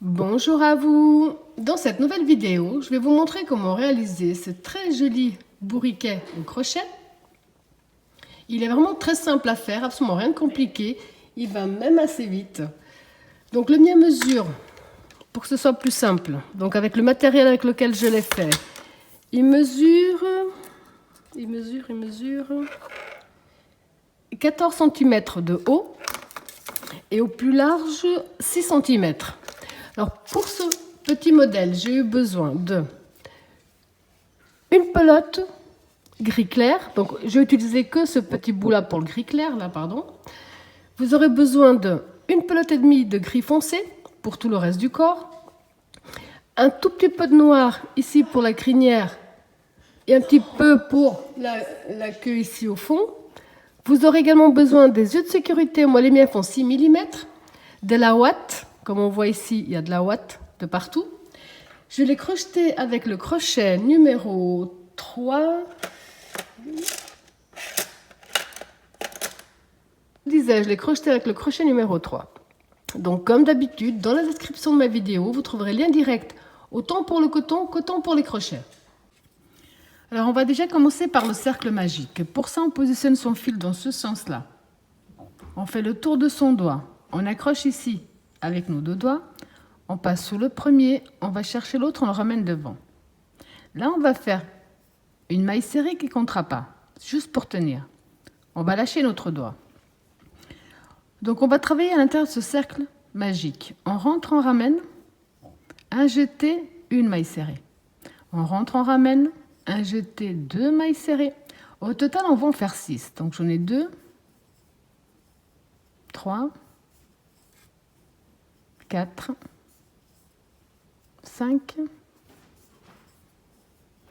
Bonjour à vous! Dans cette nouvelle vidéo, je vais vous montrer comment réaliser ce très joli bourriquet au crochet. Il est vraiment très simple à faire, absolument rien de compliqué. Il va même assez vite. Donc le mien mesure, pour que ce soit plus simple, donc avec le matériel avec lequel je l'ai fait, il mesure 14 cm de haut et au plus large 6 cm. Alors pour ce petit modèle, j'ai eu besoin de une pelote gris clair. Donc j'ai utilisé que ce petit bout là pour le gris clair là, pardon. Vous aurez besoin de une pelote et demie de gris foncé pour tout le reste du corps, un tout petit peu de noir ici pour la crinière et un petit peu pour la queue ici au fond. Vous aurez également besoin des yeux de sécurité. Moi les miens font 6 mm, de la ouate. Comme on voit ici, il y a de la ouate de partout. Je l'ai crocheté avec le crochet numéro 3. Je l'ai crocheté avec le crochet numéro 3. Donc comme d'habitude, dans la description de ma vidéo, vous trouverez le lien direct, autant pour le coton qu'autant pour les crochets. Alors on va déjà commencer par le cercle magique. Pour ça, on positionne son fil dans ce sens-là. On fait le tour de son doigt. On accroche ici avec nos deux doigts. On passe sous le premier, on va chercher l'autre, on le ramène devant. Là, on va faire une maille serrée qui ne comptera pas, juste pour tenir. On va lâcher notre doigt. Donc, on va travailler à l'intérieur de ce cercle magique. On rentre, on ramène, un jeté, une maille serrée. On rentre, on ramène, un jeté, deux mailles serrées. Au total, on va en faire 6. Donc, j'en ai 2, 3, 4, 5,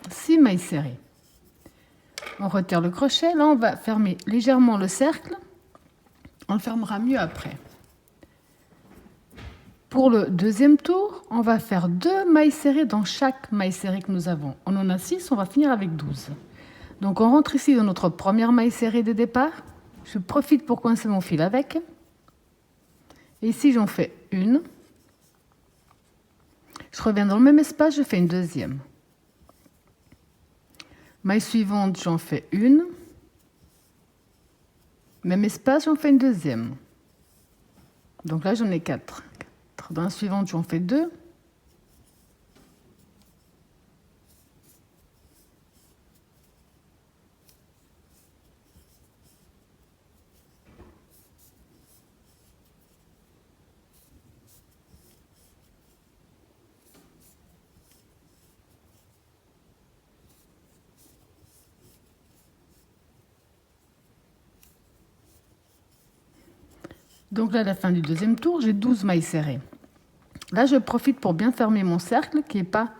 6 mailles serrées. On retire le crochet. Là, on va fermer légèrement le cercle. On le fermera mieux après. Pour le deuxième tour, on va faire 2 mailles serrées dans chaque maille serrée que nous avons. On en a 6, on va finir avec 12. Donc on rentre ici dans notre première maille serrée de départ. Je profite pour coincer mon fil avec. Et ici, j'en fais une. Je reviens dans le même espace, je fais une deuxième. Maille suivante, j'en fais une. Même espace, j'en fais une deuxième. Donc là, j'en ai 4. Dans la suivante, j'en fais 2. Donc là, à la fin du deuxième tour, j'ai 12 mailles serrées. Là, je profite pour bien fermer mon cercle, qu'il n'y ait pas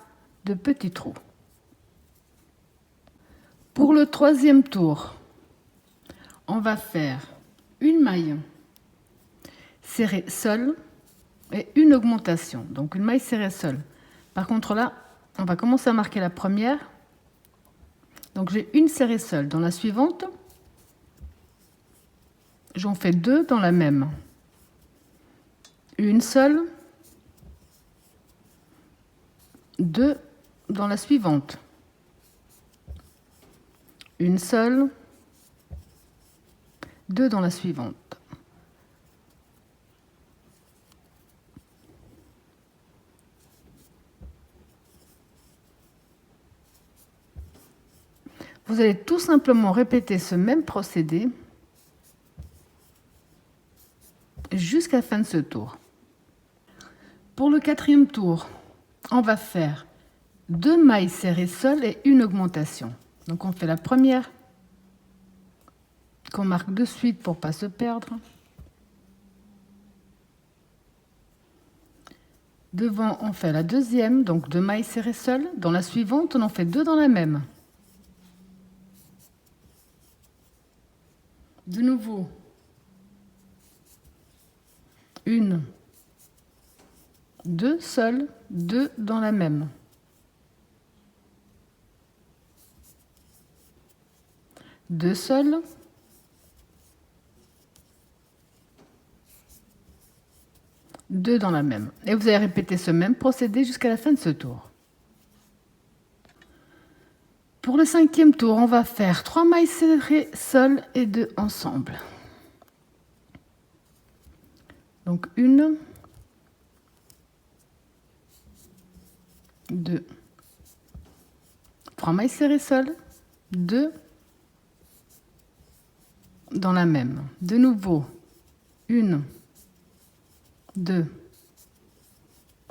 de petits trous. Pour le troisième tour, on va faire une maille serrée seule et une augmentation. Donc une maille serrée seule. Par contre là, on va commencer à marquer la première. Donc j'ai une serrée seule. Dans la suivante, j'en fais 2 dans la même. Une seule, 2 dans la suivante. Une seule, 2 dans la suivante. Vous allez tout simplement répéter ce même procédé jusqu'à la fin de ce tour. Pour le quatrième tour, on va faire 2 mailles serrées seules et une augmentation. Donc on fait la première qu'on marque de suite pour ne pas se perdre. Devant, on fait la deuxième, donc 2 mailles serrées seules. Dans la suivante, on en fait 2 dans la même. De nouveau, une, 2 seules, 2 dans la même. Deux seules, 2 dans la même. Et vous allez répéter ce même procédé jusqu'à la fin de ce tour. Pour le 5e tour, on va faire 3 mailles serrées seules et 2 ensemble. Donc 1, 2, 3 mailles serrées seules, 2 dans la même. De nouveau, 1, 2,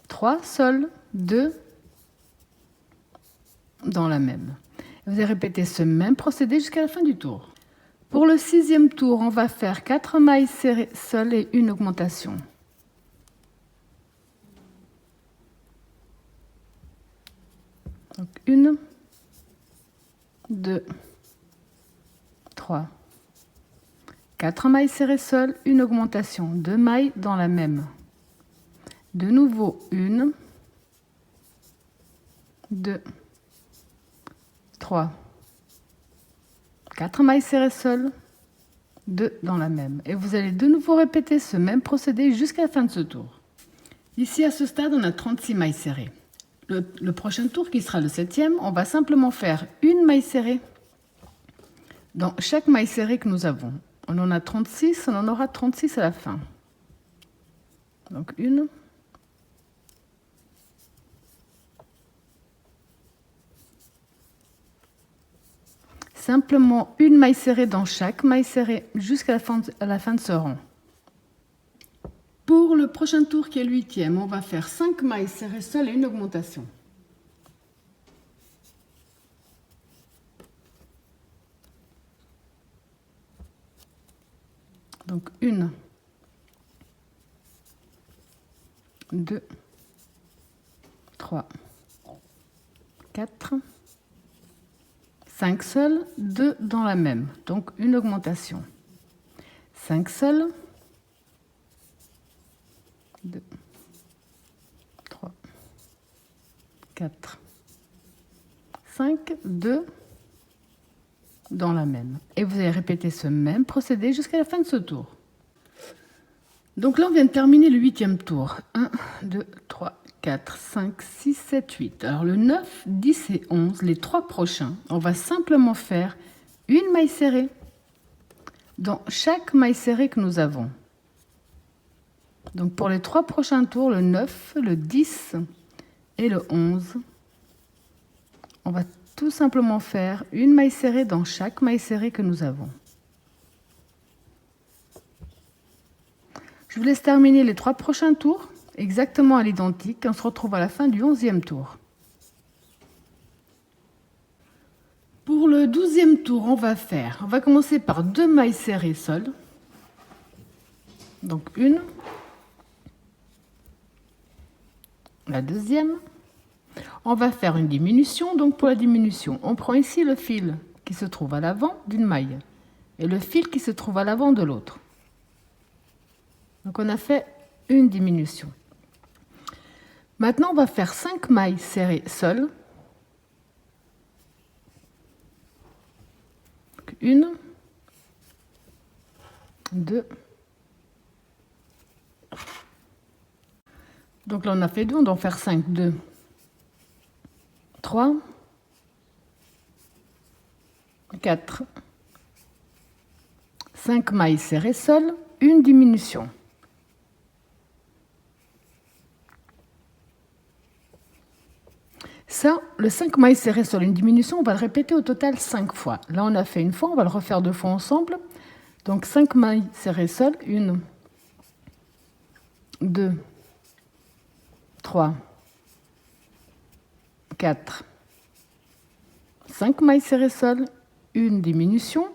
3 seules, 2 dans la même. Vous allez répéter ce même procédé jusqu'à la fin du tour. Pour le 6e tour, on va faire 4 mailles serrées seules et une augmentation. Donc 1, 2, 3, 4 mailles serrées seules, une augmentation, 2 mailles dans la même. De nouveau 1, 2, 3, 4 mailles serrées seules, 2 dans la même. Et vous allez de nouveau répéter ce même procédé jusqu'à la fin de ce tour. Ici, à ce stade, on a 36 mailles serrées. Le prochain tour, qui sera le 7e, on va simplement faire une maille serrée dans chaque maille serrée que nous avons. On en a 36, on en aura 36 à la fin. Donc une, simplement une maille serrée dans chaque maille serrée jusqu'à la fin de ce rang. Pour le prochain tour qui est le 8e, on va faire 5 mailles serrées seules et une augmentation. Donc 1, 2, 3, 4, 5 seules, 2 dans la même, donc une augmentation. 5 seules, 2, 3, 4, 5, 2 dans la même. Et vous allez répéter ce même procédé jusqu'à la fin de ce tour. Donc là, on vient de terminer le 8e tour. 1, 2, 3, 4, 5, 6, 7, 8. Alors le 9, 10 et 11, les 3 prochains, on va simplement faire une maille serrée dans chaque maille serrée que nous avons. Donc pour les 3 prochains tours, le 9, le 10 et le 11, on va tout simplement faire une maille serrée dans chaque maille serrée que nous avons. Je vous laisse terminer les 3 prochains tours exactement à l'identique. On se retrouve à la fin du 11e tour. Pour le 12e tour, on va commencer par 2 mailles serrées seules. Donc une, la deuxième. On va faire une diminution. Donc pour la diminution, on prend ici le fil qui se trouve à l'avant d'une maille et le fil qui se trouve à l'avant de l'autre. Donc on a fait une diminution. Maintenant, on va faire 5 mailles serrées seules. Une, 2. Donc là, on a fait 2, on doit en faire 5. 2, 3, 4, 5 mailles serrées seules, une diminution. Ça, le 5 mailles serrées seules, une diminution, on va le répéter au total 5 fois. Là, on a fait une fois, on va le refaire 2 fois ensemble. Donc 5 mailles serrées seules, 1, 2, 3, 4, 5 mailles serrées seules, une diminution.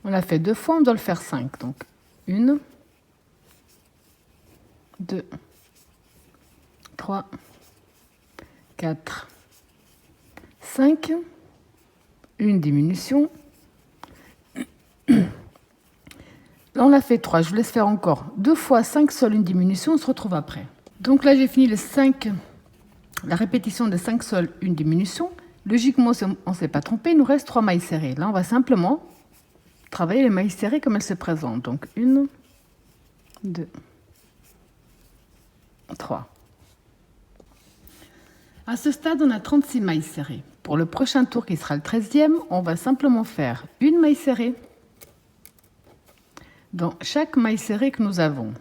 On l'a fait 2 fois, on doit le faire 5. Donc 1, 2, 3, 4, 5, une diminution. Là, on l'a fait 3. Je vous laisse faire encore 2 fois 5 sols, une diminution. On se retrouve après. Donc là, j'ai fini la répétition de 5 sols, une diminution. Logiquement, si on ne s'est pas trompé, il nous reste 3 mailles serrées. Là, on va simplement travailler les mailles serrées comme elles se présentent. Donc 1, 2, 3. À ce stade, on a 36 mailles serrées. Pour le prochain tour, qui sera le 13e, on va simplement faire une maille serrée dans chaque maille serrée que nous avons.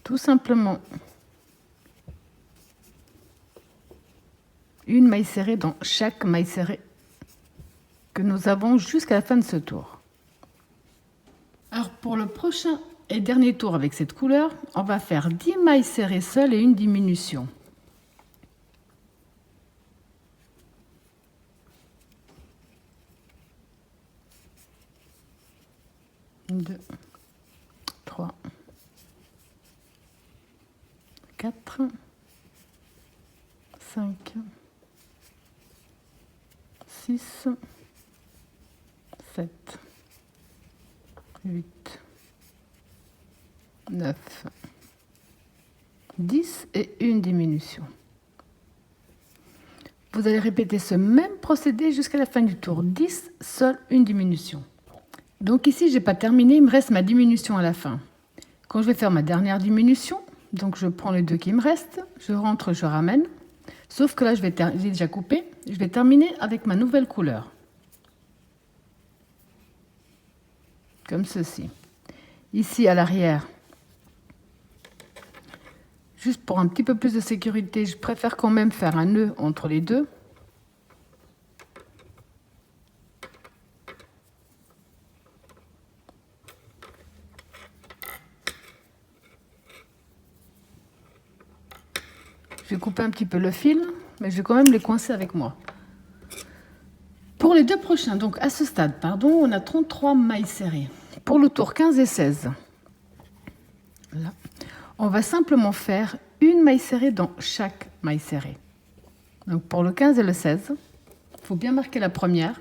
Tout simplement une maille serrée dans chaque maille serrée que nous avons jusqu'à la fin de ce tour. Alors pour le prochain et dernier tour avec cette couleur, on va faire 10 mailles serrées seules et une diminution. 2, 3, 4, 5, 6, 7, 8, 9, 10 et une diminution. Vous allez répéter ce même procédé jusqu'à la fin du tour. 10, seule une diminution. Donc ici, je n'ai pas terminé, il me reste ma diminution à la fin. Quand je vais faire ma dernière diminution, donc je prends les deux qui me restent, je rentre, je ramène. Sauf que là, j'ai déjà coupé. Je vais terminer avec ma nouvelle couleur. Comme ceci. Ici, à l'arrière, juste pour un petit peu plus de sécurité, je préfère quand même faire un nœud entre les deux. Je vais couper un petit peu le fil, mais je vais quand même les coincer avec moi. Pour les deux prochains, donc à ce stade, pardon, on a 33 mailles serrées. Pour le tour 15 et 16, là, on va simplement faire une maille serrée dans chaque maille serrée. Donc pour le 15 et le 16, il faut bien marquer la première.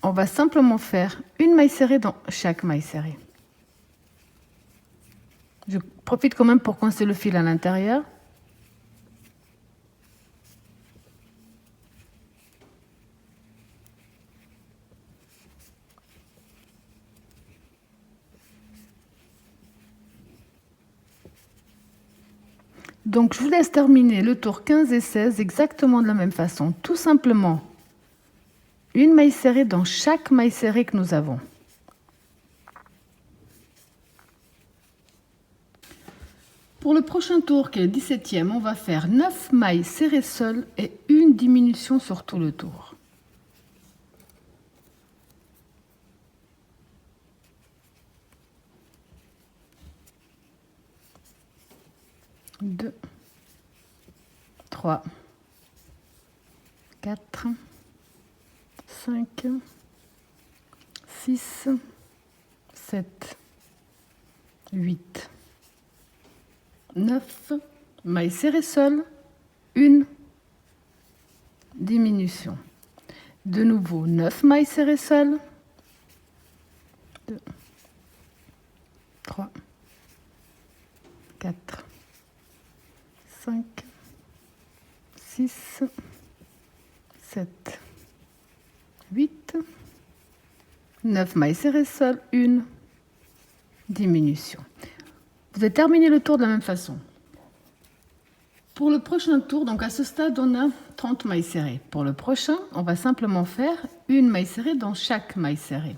On va simplement faire une maille serrée dans chaque maille serrée. Je profite quand même pour coincer le fil à l'intérieur. Donc je vous laisse terminer le tour 15 et 16 exactement de la même façon. Tout simplement une maille serrée dans chaque maille serrée que nous avons. Pour le prochain tour, qui est le 17e, on va faire 9 mailles serrées seules et une diminution sur tout le tour. Deux, 3, 4, 5, 6, 7, 8, 9, mailles serrées seules, une diminution. De nouveau, 9 mailles serrées seules, 2, 3, 4, 5, 6, 7, 8, 9 mailles serrées seules, une diminution. Vous avez terminé le tour de la même façon. Pour le prochain tour, donc à ce stade, on a 30 mailles serrées. Pour le prochain, on va simplement faire une maille serrée dans chaque maille serrée.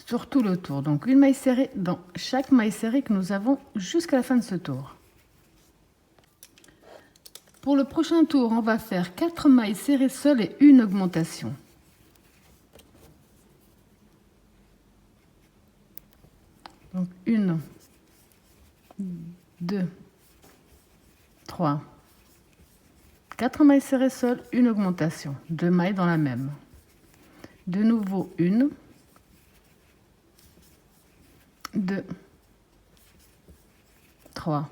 Sur tout le tour, donc une maille serrée dans chaque maille serrée que nous avons jusqu'à la fin de ce tour. Pour le prochain tour, on va faire 4 mailles serrées seules et une augmentation. Donc 1, 2, 3, 4 mailles serrées seules, une augmentation. 2 mailles dans la même. De nouveau 1, 2, 3,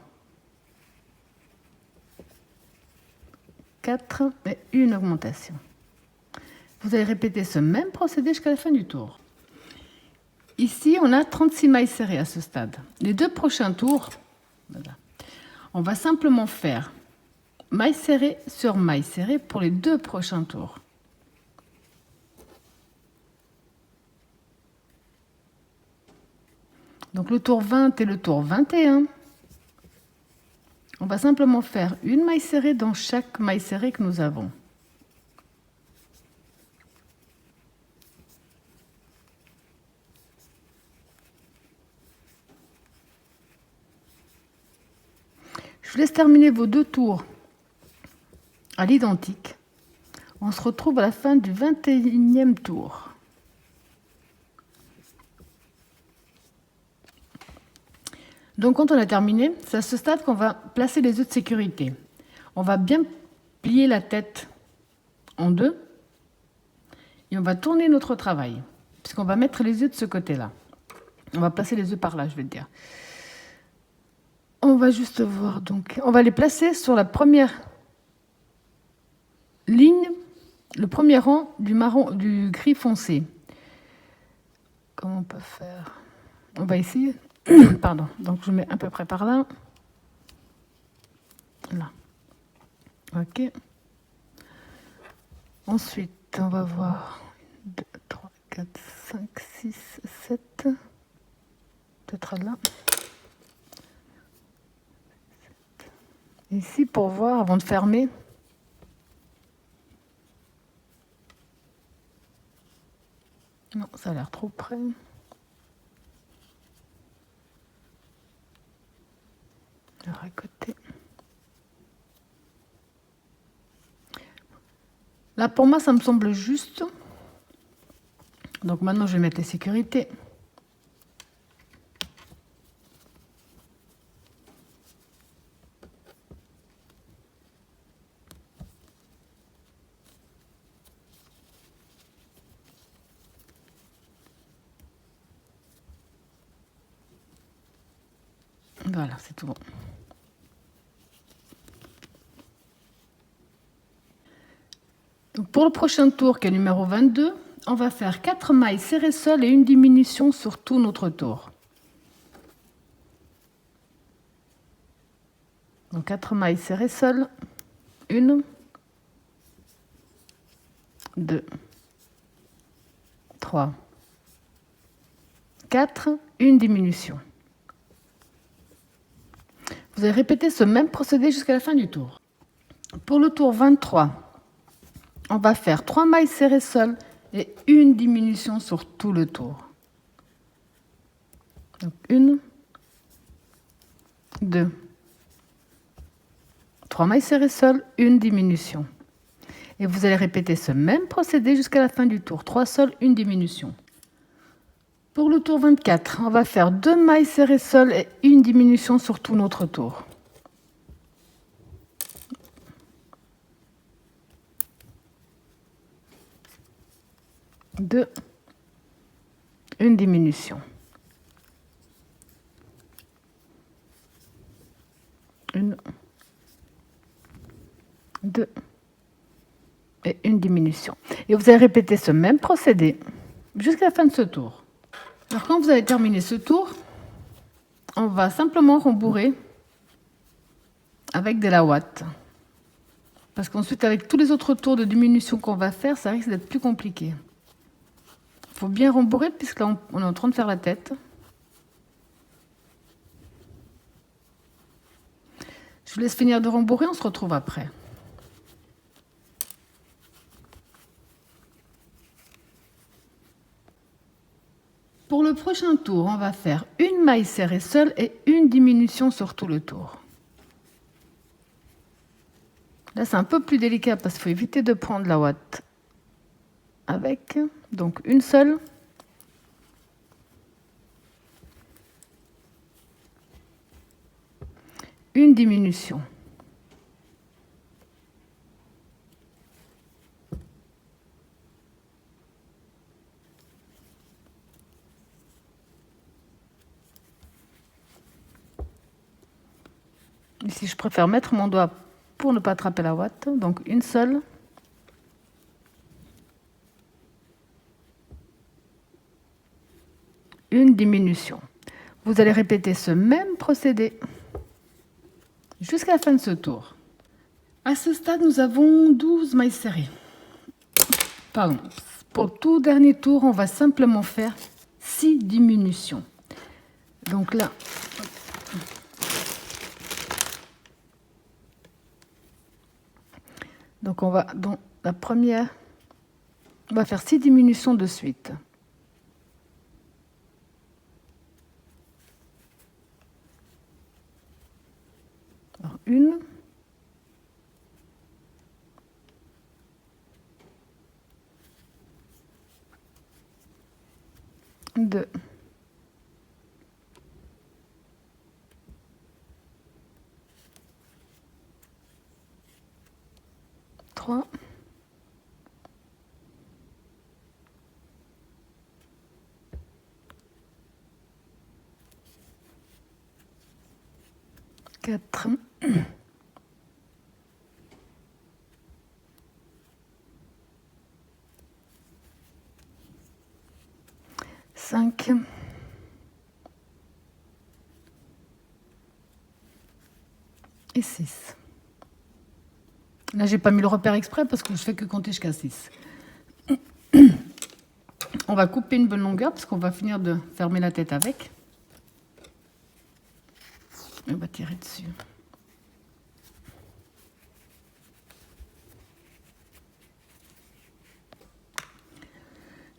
4 et une augmentation. Vous allez répéter ce même procédé jusqu'à la fin du tour. Ici, on a 36 mailles serrées à ce stade. Les 2 prochains tours, voilà, on va simplement faire maille serrée sur maille serrée pour les 2 prochains tours. Donc le tour 20 et le tour 21, on va simplement faire une maille serrée dans chaque maille serrée que nous avons. Je vous laisse terminer vos 2 tours à l'identique. On se retrouve à la fin du 21e tour. Donc quand on a terminé, c'est à ce stade qu'on va placer les œufs de sécurité. On va bien plier la tête en 2 et on va tourner notre travail, puisqu'on va mettre les œufs de ce côté-là. On va placer les œufs par là, je vais te dire. On va juste voir, donc, on va les placer sur la première ligne, le premier rang du gris foncé. Comment on peut faire? On va essayer. Pardon, donc je mets à peu près par là. Là. Ok. Ensuite, on va voir 2, 3, 4, 5, 6, 7. Peut-être là. Ici, pour voir, avant de fermer. Non, ça a l'air trop près. Alors, à côté. Là, pour moi, ça me semble juste. Donc maintenant, je vais mettre les sécurités. Voilà, c'est tout bon. Donc pour le prochain tour, qui est numéro 22, on va faire 4 mailles serrées seules et une diminution sur tout notre tour. Donc 4 mailles serrées seules, 1, 2, 3, 4, une diminution. Vous allez répéter ce même procédé jusqu'à la fin du tour. Pour le tour 23, on va faire 3 mailles serrées seules et une diminution sur tout le tour. Donc 1, 2, 3 mailles serrées seules, une diminution. Et vous allez répéter ce même procédé jusqu'à la fin du tour. 3 seules, une diminution. Pour le tour 24, on va faire 2 mailles serrées seules et une diminution sur tout notre tour. Deux, une diminution. 1, 2 et une diminution. Et vous allez répéter ce même procédé jusqu'à la fin de ce tour. Alors quand vous avez terminé ce tour, on va simplement rembourrer avec des lawattes. Parce qu'ensuite, avec tous les autres tours de diminution qu'on va faire, ça risque d'être plus compliqué. Il faut bien rembourrer puisque là, on est en train de faire la tête. Je vous laisse finir de rembourrer, on se retrouve après. Pour le prochain tour, on va faire une maille serrée seule et une diminution sur tout le tour. Là, c'est un peu plus délicat parce qu'il faut éviter de prendre la ouate avec. Donc, une seule. Une diminution. Ici, je préfère mettre mon doigt pour ne pas attraper la ouate. Donc une seule. Une diminution. Vous allez répéter ce même procédé jusqu'à la fin de ce tour. À ce stade, nous avons 12 mailles serrées. Pardon. Pour le tout dernier tour, on va simplement faire 6 diminutions. Donc là, donc on va dans la première, on va faire 6 diminutions de suite. Alors, une, deux, trois, quatre, cinq, et 6. Là, j'ai pas mis le repère exprès parce que je fais que compter jusqu'à 6. On va couper une bonne longueur parce qu'on va finir de fermer la tête avec. On va tirer dessus.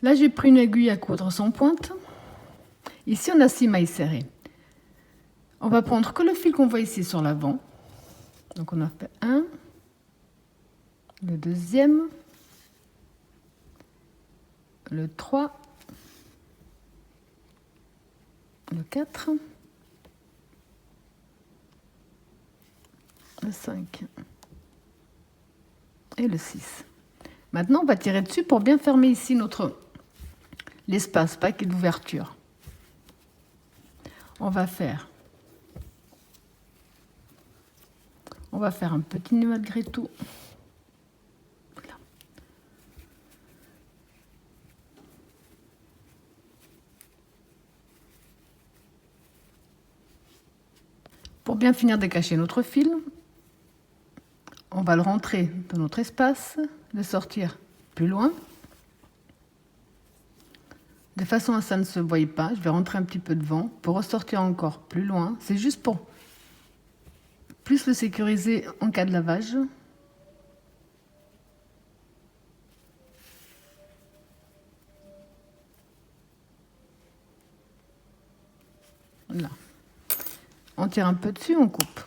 Là, j'ai pris une aiguille à coudre sans pointe. Ici, on a 6 mailles serrées. On va prendre que le fil qu'on voit ici sur l'avant. Donc, on a fait un, le deuxième, le 3, le 4, le 5 et le 6. Maintenant, on va tirer dessus pour bien fermer ici l'espace, pas qu'il y ait d'ouverture. On va faire un petit nœud malgré tout. Voilà. Pour bien finir de cacher notre fil, on va le rentrer dans notre espace, le sortir plus loin, de façon à ce que ça ne se voie pas. Je vais rentrer un petit peu devant pour ressortir encore plus loin. C'est juste pour plus le sécuriser en cas de lavage. Là. On tire un peu dessus, on coupe.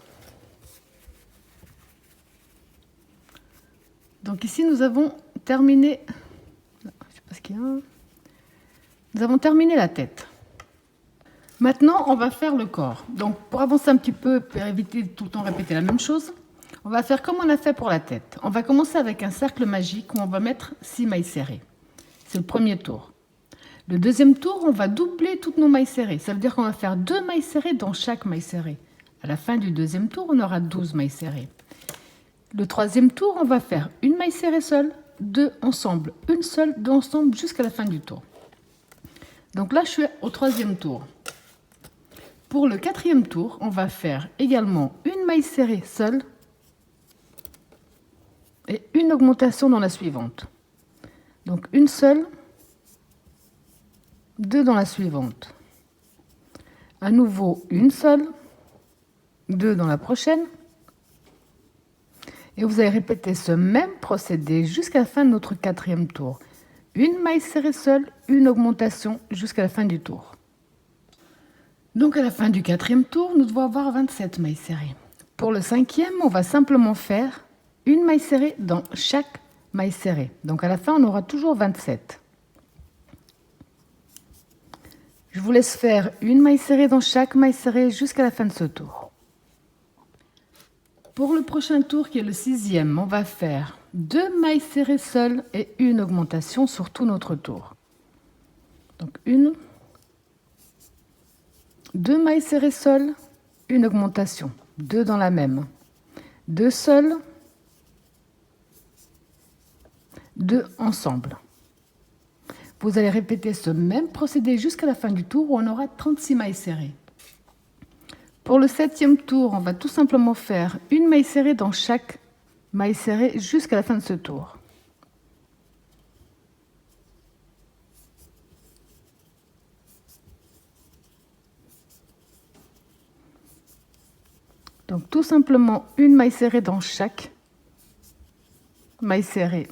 Donc ici, nous avons terminé. Je sais pas ce qu'il y a. Nous avons terminé la tête. Maintenant, on va faire le corps. Donc, pour avancer un petit peu, pour éviter de tout le temps répéter la même chose, on va faire comme on a fait pour la tête. On va commencer avec un cercle magique où on va mettre 6 mailles serrées. C'est le premier tour. Le deuxième tour, on va doubler toutes nos mailles serrées. Ça veut dire qu'on va faire 2 mailles serrées dans chaque maille serrée. À la fin du deuxième tour, on aura 12 mailles serrées. Le troisième tour, on va faire une maille serrée seule, 2 ensemble, une seule, 2 ensemble, jusqu'à la fin du tour. Donc là, je suis au troisième tour. Pour le quatrième tour, on va faire également une maille serrée seule et une augmentation dans la suivante. Donc une seule, 2 dans la suivante. À nouveau, une seule, 2 dans la prochaine. Et vous allez répéter ce même procédé jusqu'à la fin de notre quatrième tour. Une maille serrée seule, une augmentation jusqu'à la fin du tour. Donc à la fin du quatrième tour, nous devons avoir 27 mailles serrées. Pour le cinquième, on va simplement faire une maille serrée dans chaque maille serrée. Donc à la fin, on aura toujours 27. Je vous laisse faire une maille serrée dans chaque maille serrée jusqu'à la fin de ce tour. Pour le prochain tour, qui est le sixième, on va faire 2 mailles serrées seules et une augmentation sur tout notre tour. Donc 2 mailles serrées seules, une augmentation, 2 dans la même. 2 seuls, 2 ensemble. Vous allez répéter ce même procédé jusqu'à la fin du tour où on aura 36 mailles serrées. Pour le 7e tour, on va tout simplement faire une maille serrée dans chaque maille serrée jusqu'à la fin de ce tour. Donc tout simplement une maille serrée dans chaque maille serrée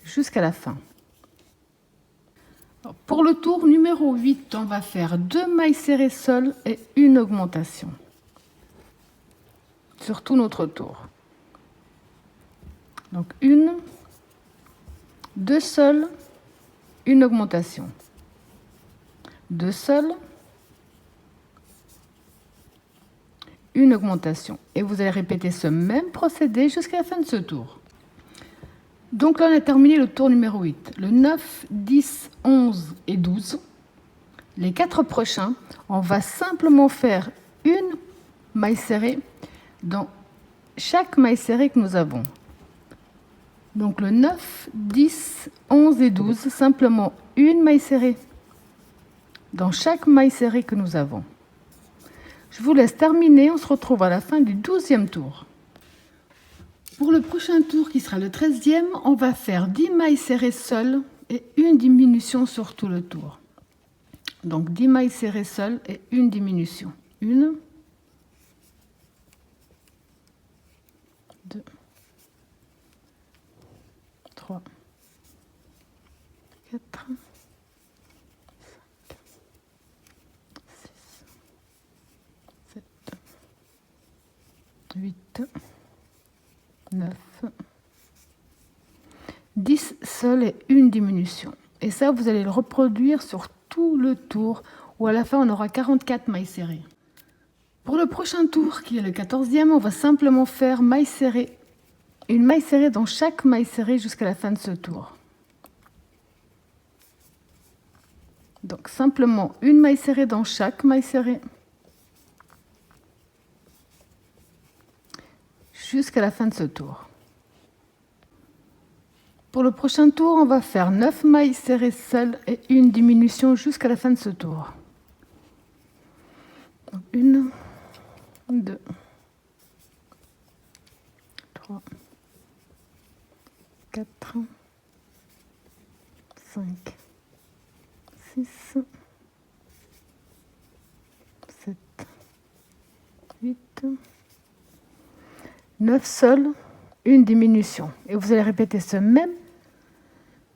jusqu'à la fin. Pour le tour numéro 8, on va faire 2 mailles serrées seules et une augmentation sur tout notre tour. Donc 1, 2 seules, une augmentation, 2 seules, une augmentation. Et vous allez répéter ce même procédé jusqu'à la fin de ce tour. Donc là, on a terminé le tour numéro 8. Le 9, 10, 11 et 12. Les 4 prochains, on va simplement faire une maille serrée dans chaque maille serrée que nous avons. Donc le 9, 10, 11 et 12, simplement une maille serrée dans chaque maille serrée que nous avons. Je vous laisse terminer, on se retrouve à la fin du 12e tour. Pour le prochain tour, qui sera le 13e, on va faire 10 mailles serrées seules et une diminution sur tout le tour. Donc 10 mailles serrées seules et une diminution. 1, 2, 3, 4, 5, 6, 7, 8, 9, 10 seuls et une diminution. Et ça, vous allez le reproduire sur tout le tour, où à la fin, on aura 44 mailles serrées. Pour le prochain tour, qui est le 14e, on va simplement faire maille serrée, une maille serrée dans chaque maille serrée jusqu'à la fin de ce tour. Donc simplement une maille serrée dans chaque maille serrée jusqu'à la fin de ce tour. Pour le prochain tour, on va faire 9 mailles serrées seules et une diminution jusqu'à la fin de ce tour. 1, 2, 3, 4, 5, 6, 7, 8, 9 seuls, une diminution. Et vous allez répéter ce même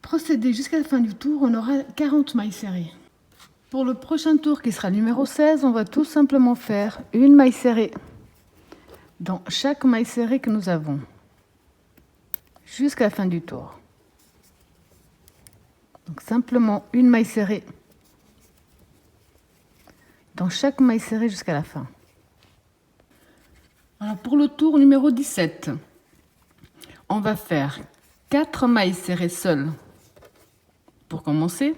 procédé jusqu'à la fin du tour, on aura 40 mailles serrées. Pour le prochain tour, qui sera le numéro 16, on va tout simplement faire une maille serrée dans chaque maille serrée que nous avons, jusqu'à la fin du tour. Donc simplement une maille serrée dans chaque maille serrée jusqu'à la fin. Alors pour le tour numéro 17, on va faire 4 mailles serrées seules pour commencer.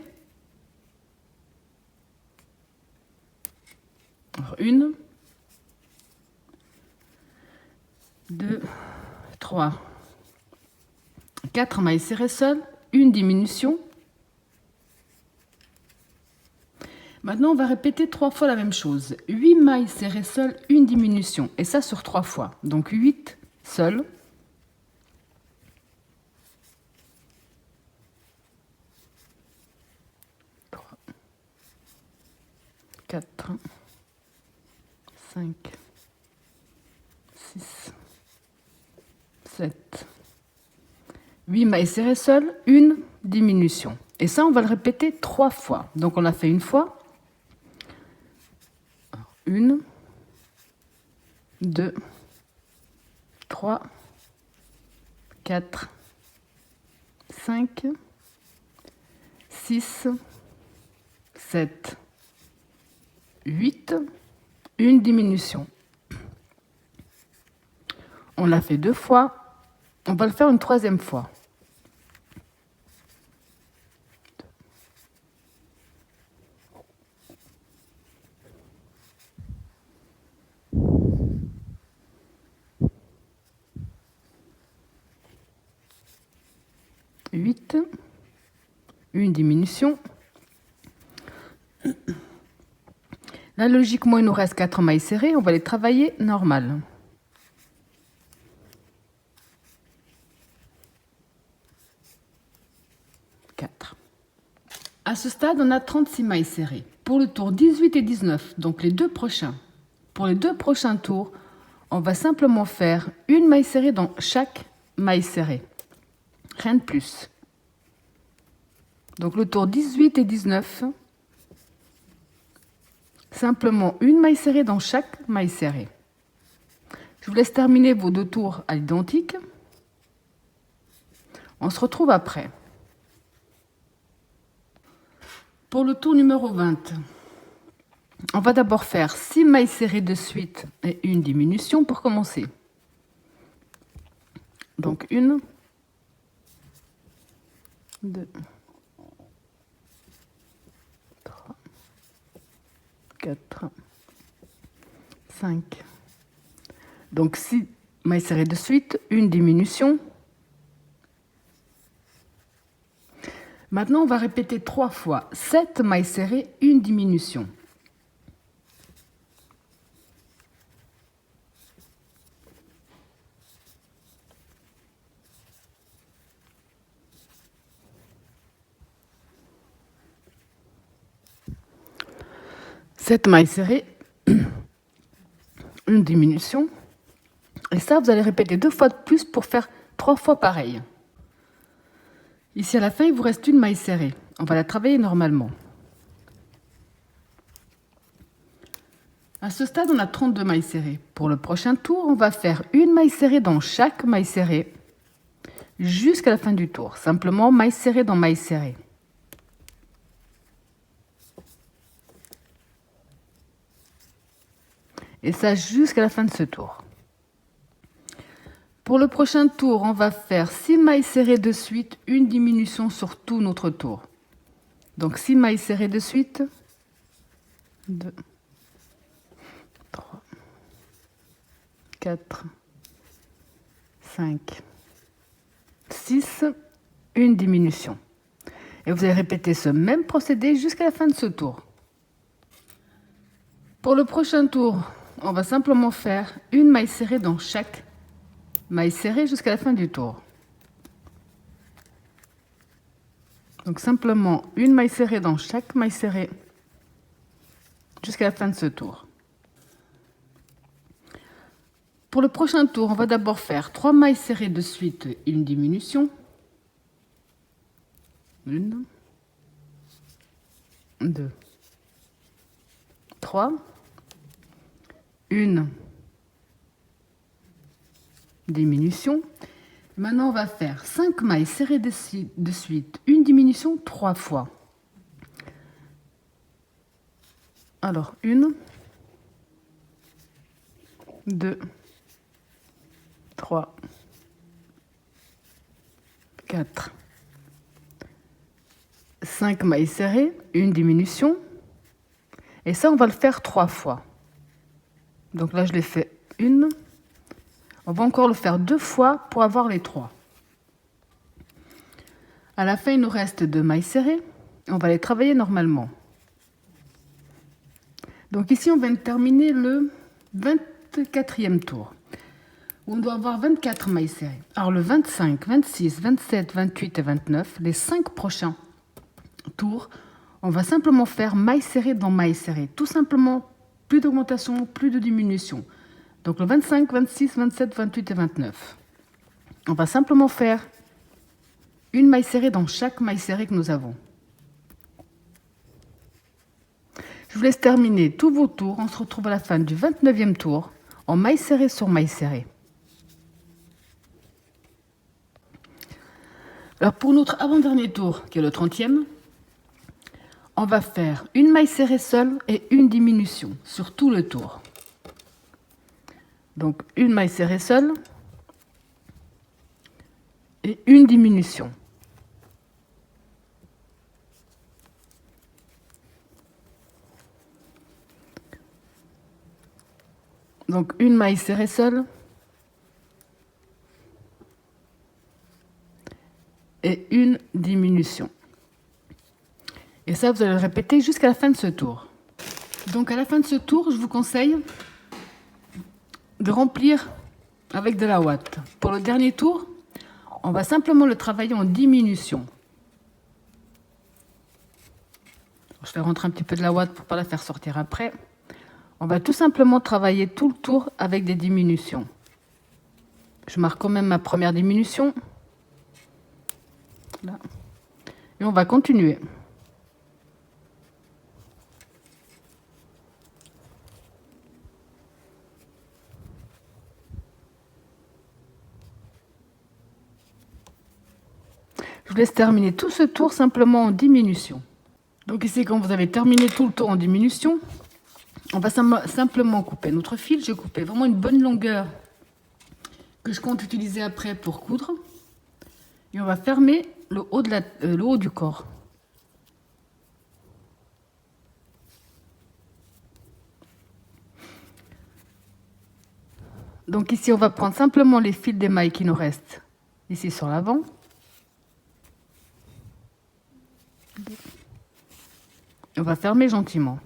Alors 1, 2, 3, 4 mailles serrées seules, une diminution. Maintenant, on va répéter 3 fois la même chose. 8 mailles serrées seules, une diminution. Et ça sur 3 fois. Donc 8 seules. 3, 4, 5, 6, 7, 8 mailles serrées seules, une diminution. Et ça, on va le répéter 3 fois. Donc on l'a fait une fois. 1, 2, 3, 4, 5, 6, 7, 8, une diminution. On l'a fait 2 fois, on va le faire une 3e fois. 8, une diminution. Là, logiquement, il nous reste 4 mailles serrées. On va les travailler normal. À ce stade, on a 36 mailles serrées. Pour le tour 18 et 19, donc les deux prochains, pour les deux prochains tours, on va simplement faire une maille serrée dans chaque maille serrée. Rien de plus. Donc le tour 18 et 19, simplement une maille serrée dans chaque maille serrée. Je vous laisse terminer vos deux tours à l'identique. On se retrouve après. Pour le tour numéro 20, on va d'abord faire 6 mailles serrées de suite et une diminution pour commencer. Donc 1, 2, 3, 4, 5. Donc 6 mailles serrées de suite, une diminution. Maintenant, on va répéter 3 fois 7 mailles serrées, une diminution. Sept mailles serrées, une diminution. Et ça, vous allez répéter 2 fois de plus pour faire 3 fois pareil. Ici, à la fin, il vous reste une maille serrée. On va la travailler normalement. À ce stade, on a 32 mailles serrées. Pour le prochain tour, on va faire une maille serrée dans chaque maille serrée jusqu'à la fin du tour. Simplement, maille serrée dans maille serrée. Et ça jusqu'à la fin de ce tour. Pour le prochain tour, on va faire 6 mailles serrées de suite, une diminution sur tout notre tour. Donc 6 mailles serrées de suite. 2, 3, 4, 5, 6, une diminution. Et vous allez répéter ce même procédé jusqu'à la fin de ce tour. Pour le prochain tour, on va simplement faire une maille serrée dans chaque maille serrée jusqu'à la fin du tour. Donc simplement une maille serrée dans chaque maille serrée jusqu'à la fin de ce tour. Pour le prochain tour, on va d'abord faire 3 mailles serrées de suite, une diminution. 1, 2, 3. Une diminution. Maintenant, on va faire 5 mailles serrées de suite, une diminution 3 fois. Alors, 1, 2, 3, 4, 5 mailles serrées, une diminution. Et ça, on va le faire 3 fois. Donc là, je l'ai fait une. On va encore le faire 2 fois pour avoir les 3. À la fin, il nous reste 2 mailles serrées. On va les travailler normalement. Donc ici, on vient de terminer le 24e tour, où on doit avoir 24 mailles serrées. Alors le 25, 26, 27, 28 et 29, les 5 prochains tours, on va simplement faire maille serrée dans maille serrée. Tout simplement, plus d'augmentation, plus de diminution. Donc le 25, 26, 27, 28 et 29. On va simplement faire une maille serrée dans chaque maille serrée que nous avons. Je vous laisse terminer tous vos tours. On se retrouve à la fin du 29e tour en maille serrée sur maille serrée. Alors pour notre avant-dernier tour, qui est le 30e, on va faire une maille serrée seule et une diminution sur tout le tour. Donc une maille serrée seule et une diminution. Donc une maille serrée seule et une diminutions. Et ça, vous allez le répéter jusqu'à la fin de ce tour. Donc à la fin de ce tour, je vous conseille de remplir avec de la ouate. Pour le dernier tour, on va simplement le travailler en diminution. Je vais rentrer un petit peu de la ouate pour ne pas la faire sortir après. On va tout simplement travailler tout le tour avec des diminutions. Je marque quand même ma première diminution. Là. Et on va continuer. Je vous laisse terminer tout ce tour simplement en diminution. Donc ici, quand vous avez terminé tout le tour en diminution, on va simplement couper notre fil. J'ai coupé vraiment une bonne longueur que je compte utiliser après pour coudre. Et on va fermer le haut du corps. Donc ici, on va prendre simplement les fils d'émail qui nous restent ici sur l'avant. On va fermer gentiment.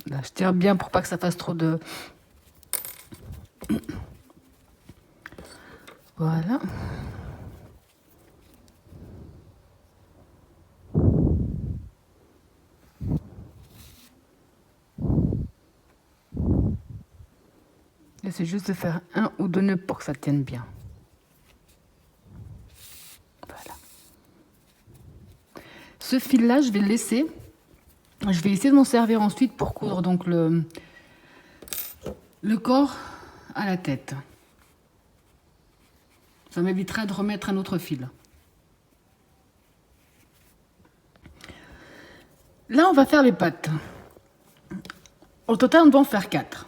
Là, je tire bien pour pas que ça fasse trop de... Voilà. Et c'est juste de faire 1 ou 2 nœuds pour que ça tienne bien. Voilà. Ce fil-là, je vais le laisser. Je vais essayer de m'en servir ensuite pour coudre donc le corps à la tête. Ça m'évitera de remettre un autre fil. Là, on va faire les pattes. Au total, on doit en faire 4.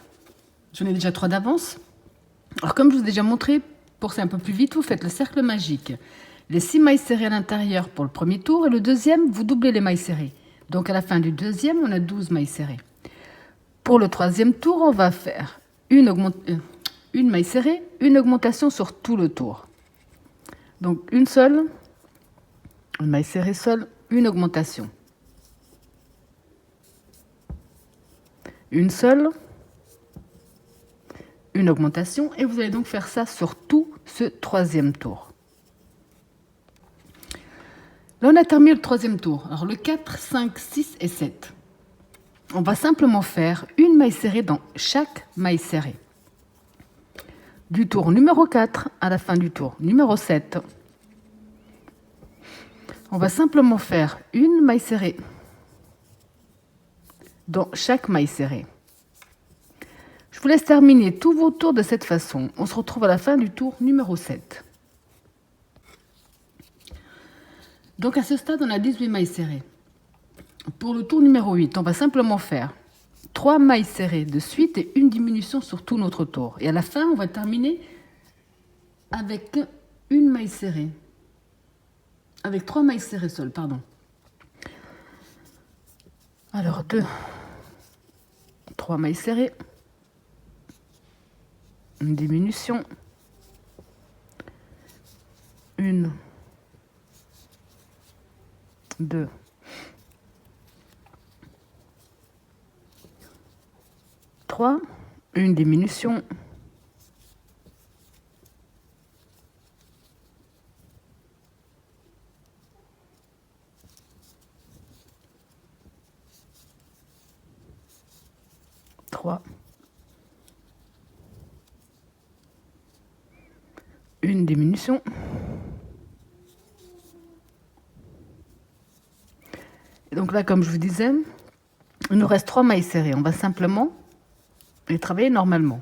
J'en ai déjà 3 d'avance. Alors, comme je vous ai déjà montré, pour que c'est un peu plus vite, vous faites le cercle magique. Les 6 mailles serrées à l'intérieur pour le premier tour et le deuxième, vous doublez les mailles serrées. Donc, à la fin du deuxième, on a 12 mailles serrées. Pour le troisième tour, on va faire une maille serrée, une augmentation sur tout le tour. Donc, une maille serrée seule, une augmentation. Une seule, une augmentation. Et vous allez donc faire ça sur tout ce troisième tour. Là, on a terminé le troisième tour. Alors, le 4, 5, 6 et 7. On va simplement faire une maille serrée dans chaque maille serrée. Du tour numéro 4 à la fin du tour numéro 7. On va simplement faire une maille serrée dans chaque maille serrée. Je vous laisse terminer tous vos tours de cette façon. On se retrouve à la fin du tour numéro 7. Donc à ce stade, on a 18 mailles serrées. Pour le tour numéro 8, on va simplement faire 3 mailles serrées de suite et une diminution sur tout notre tour. Et à la fin, on va terminer avec une maille serrée. Avec 3 mailles serrées seules, pardon. Alors, 3 mailles serrées. Une diminution. Une. 2. 3. Une diminution. 3. Une diminution. Et donc là, comme je vous disais, il nous reste 3 mailles serrées. On va simplement les travailler normalement.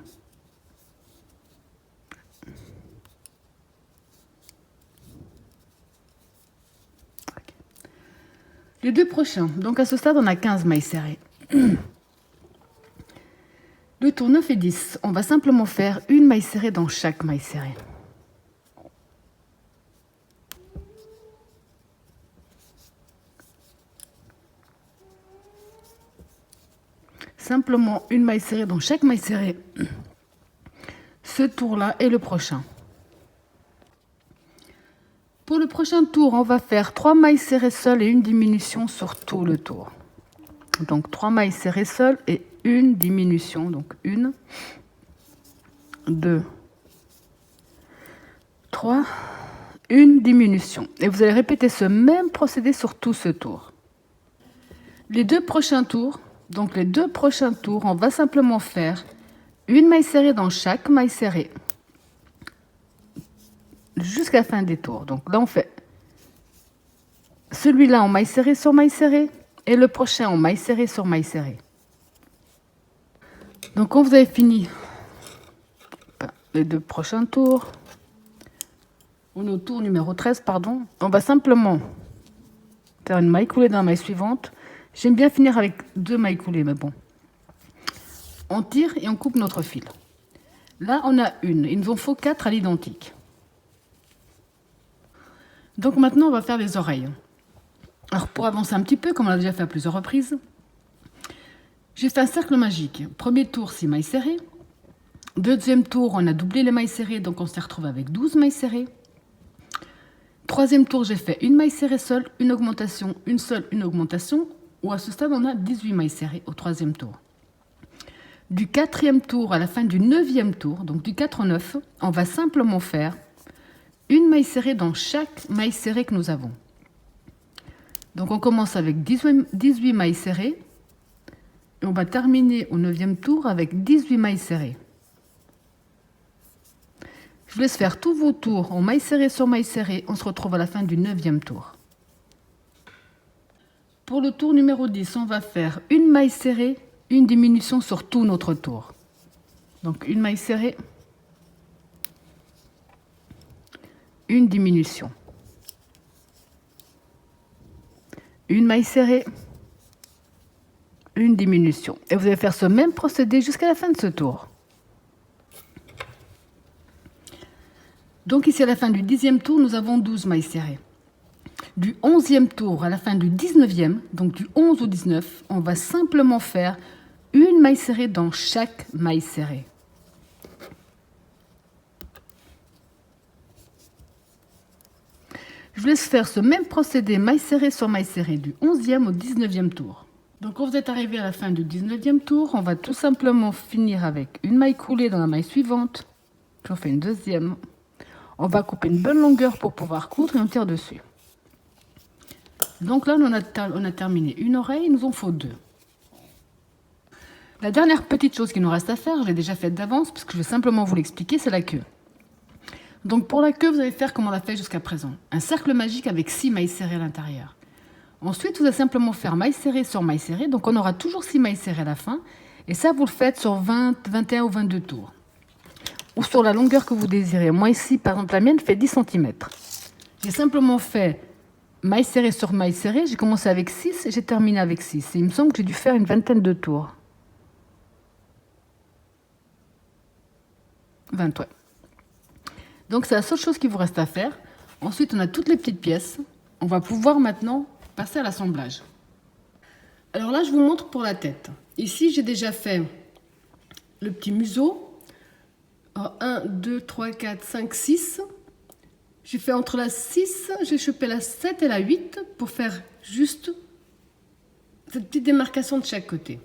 Les 2 prochains. Donc à ce stade, on a 15 mailles serrées. Le tour 9 et 10, on va simplement faire une maille serrée dans chaque maille serrée. simplement une maille serrée dans chaque maille serrée. Ce tour-là et le prochain. Pour le prochain tour, on va faire 3 mailles serrées seules et une diminution sur tout le tour. Donc 3 mailles serrées seules et une diminution. Donc 1, 2, 3, une diminution. Et vous allez répéter ce même procédé sur tout ce tour. Les deux prochains tours, on va simplement faire une maille serrée dans chaque maille serrée jusqu'à la fin des tours. Donc là, on fait celui-là en maille serrée sur maille serrée et le prochain en maille serrée sur maille serrée. Donc quand vous avez fini les deux prochains tours, on est au tour numéro 13, pardon, on va simplement faire une maille coulée dans la maille suivante. J'aime bien finir avec 2 mailles coulées, mais bon. On tire et on coupe notre fil. Là, on a une. Il nous en faut 4 à l'identique. Donc maintenant, on va faire les oreilles. Alors pour avancer un petit peu, comme on l'a déjà fait à plusieurs reprises, j'ai fait un cercle magique. Premier tour, 6 mailles serrées. Deuxième tour, on a doublé les mailles serrées, donc on s'est retrouvé avec 12 mailles serrées. Troisième tour, j'ai fait une maille serrée seule, une augmentation, une seule, une augmentation. Ou à ce stade, on a 18 mailles serrées au troisième tour. Du quatrième tour à la fin du 9e tour, donc du 4 au 9, on va simplement faire une maille serrée dans chaque maille serrée que nous avons. Donc on commence avec 18 mailles serrées et on va terminer au 9e tour avec 18 mailles serrées. Je vous laisse faire tous vos tours en maille serrée sur maille serrée. On se retrouve à la fin du 9e tour. Pour le tour numéro 10, on va faire une maille serrée, une diminution sur tout notre tour. Donc une maille serrée, une diminution. Une maille serrée, une diminution. Et vous allez faire ce même procédé jusqu'à la fin de ce tour. Donc ici à la fin du 10e tour, nous avons 12 mailles serrées. Du 11e tour à la fin du 19e, donc du 11 au 19, on va simplement faire une maille serrée dans chaque maille serrée. Je vous laisse faire ce même procédé maille serrée sur maille serrée du 11e au 19e tour. Donc quand vous êtes arrivé à la fin du 19e tour, on va tout simplement finir avec une maille coulée dans la maille suivante. J'en fais une deuxième. On va couper une bonne longueur pour pouvoir coudre et on tire dessus. Donc là, on a terminé une oreille, il nous en faut 2. La dernière petite chose qu'il nous reste à faire, je l'ai déjà faite d'avance, parce que je vais simplement vous l'expliquer, c'est la queue. Donc pour la queue, vous allez faire comme on l'a fait jusqu'à présent. Un cercle magique avec 6 mailles serrées à l'intérieur. Ensuite, vous allez simplement faire maille serrée sur maille serrée, donc on aura toujours 6 mailles serrées à la fin. Et ça, vous le faites sur 20, 21 ou 22 tours. Ou sur la longueur que vous désirez. Moi ici, par exemple, la mienne fait 10 cm. J'ai simplement fait maille serrée sur maille serrée, j'ai commencé avec 6 et j'ai terminé avec 6. Et il me semble que j'ai dû faire une vingtaine de tours. 20, ouais. Donc c'est la seule chose qu'il vous reste à faire. Ensuite, on a toutes les petites pièces. On va pouvoir maintenant passer à l'assemblage. Alors là, je vous montre pour la tête. Ici, j'ai déjà fait le petit museau. Alors, 1, 2, 3, 4, 5, 6. J'ai fait entre la 6, j'ai chopé la 7 et la 8 pour faire juste cette petite démarcation de chaque côté.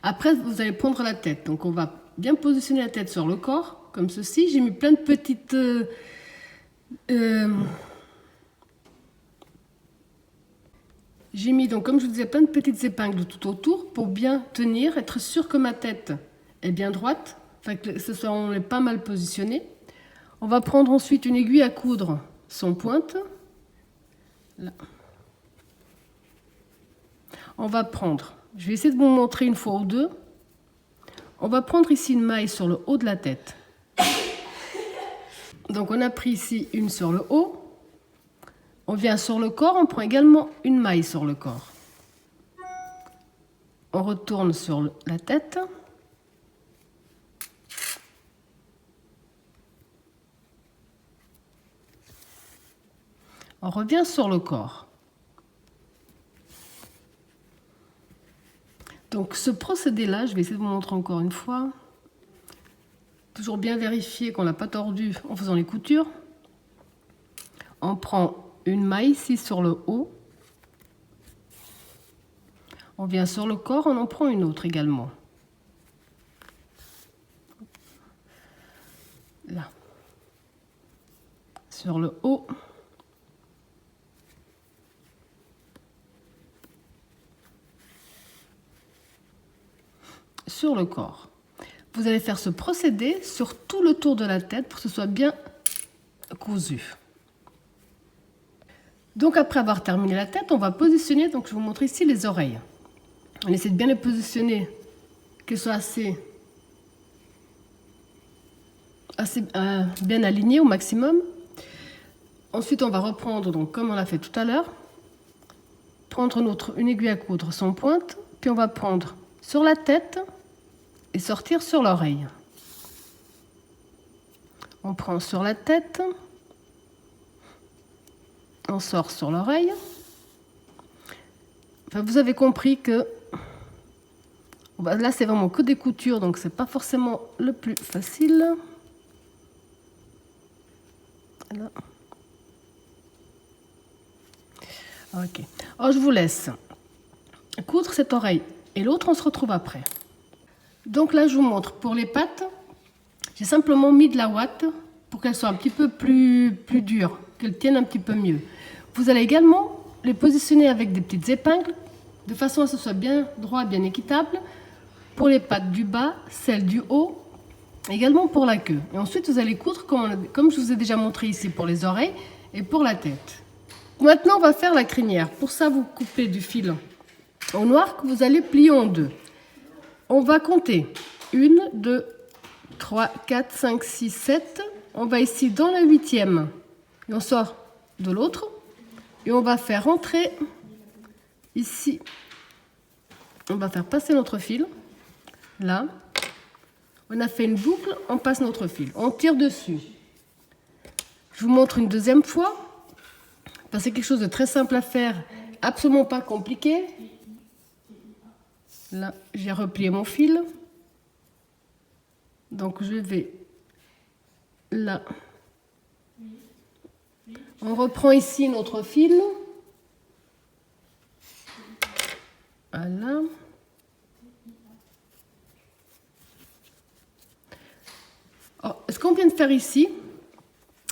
Après, vous allez prendre la tête. Donc, on va bien positionner la tête sur le corps, comme ceci. J'ai mis plein de petites... j'ai mis, donc, comme je vous disais, plein de petites épingles tout autour pour bien tenir, être sûr que ma tête est bien droite, enfin que ce soit, on est pas mal positionné. On va prendre ensuite une aiguille à coudre sans pointe. Là. On va prendre, je vais essayer de vous montrer une fois ou deux. On va prendre ici une maille sur le haut de la tête. Donc on a pris ici une sur le haut. On vient sur le corps, on prend également une maille sur le corps. On retourne sur la tête. On revient sur le corps. Donc ce procédé-là, je vais essayer de vous montrer encore une fois. Toujours bien vérifier qu'on n'a pas tordu en faisant les coutures. On prend une maille ici sur le haut. On vient sur le corps, on en prend une autre également. Là. Sur le haut. Sur le corps. Vous allez faire ce procédé sur tout le tour de la tête pour que ce soit bien cousu. Donc après avoir terminé la tête, on va positionner, donc je vous montre ici les oreilles. On essaie de bien les positionner, qu'elles soient assez bien alignées au maximum. Ensuite, on va reprendre, donc comme on l'a fait tout à l'heure, prendre une aiguille à coudre sans pointe, puis on va prendre sur la tête et sortir sur l'oreille. On prend sur la tête, on sort sur l'oreille. Enfin, vous avez compris que là, c'est vraiment que des coutures, donc c'est pas forcément le plus facile. Là. Ok. Alors, je vous laisse coudre cette oreille et l'autre, on se retrouve après. Donc là, je vous montre pour les pattes. J'ai simplement mis de la ouate pour qu'elles soient un petit peu plus dures, qu'elles tiennent un petit peu mieux. Vous allez également les positionner avec des petites épingles, de façon à ce que ce soit bien droit, bien équitable, pour les pattes du bas, celles du haut, également pour la queue. Et ensuite, vous allez coudre comme je vous ai déjà montré ici pour les oreilles et pour la tête. Maintenant, on va faire la crinière. Pour ça, vous coupez du fil au noir que vous allez plier en deux. On va compter 1, 2, 3, 4, 5, 6, 7. On va ici dans la 8e. Et on sort de l'autre. Et on va faire rentrer ici. On va faire passer notre fil. Là. On a fait une boucle, on passe notre fil. On tire dessus. Je vous montre une deuxième fois. Parce que c'est quelque chose de très simple à faire. Absolument pas compliqué. Là, j'ai replié mon fil. Donc, je vais là. On reprend ici notre fil. Voilà. Ce qu'on vient de faire ici,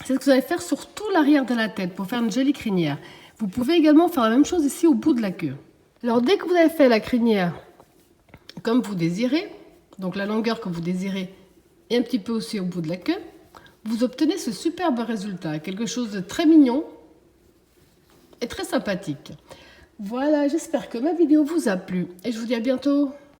c'est ce que vous allez faire sur tout l'arrière de la tête pour faire une jolie crinière. Vous pouvez également faire la même chose ici au bout de la queue. Alors, dès que vous avez fait la crinière comme vous désirez, donc la longueur que vous désirez et un petit peu aussi au bout de la queue, vous obtenez ce superbe résultat, quelque chose de très mignon et très sympathique. Voilà, j'espère que ma vidéo vous a plu et je vous dis à bientôt.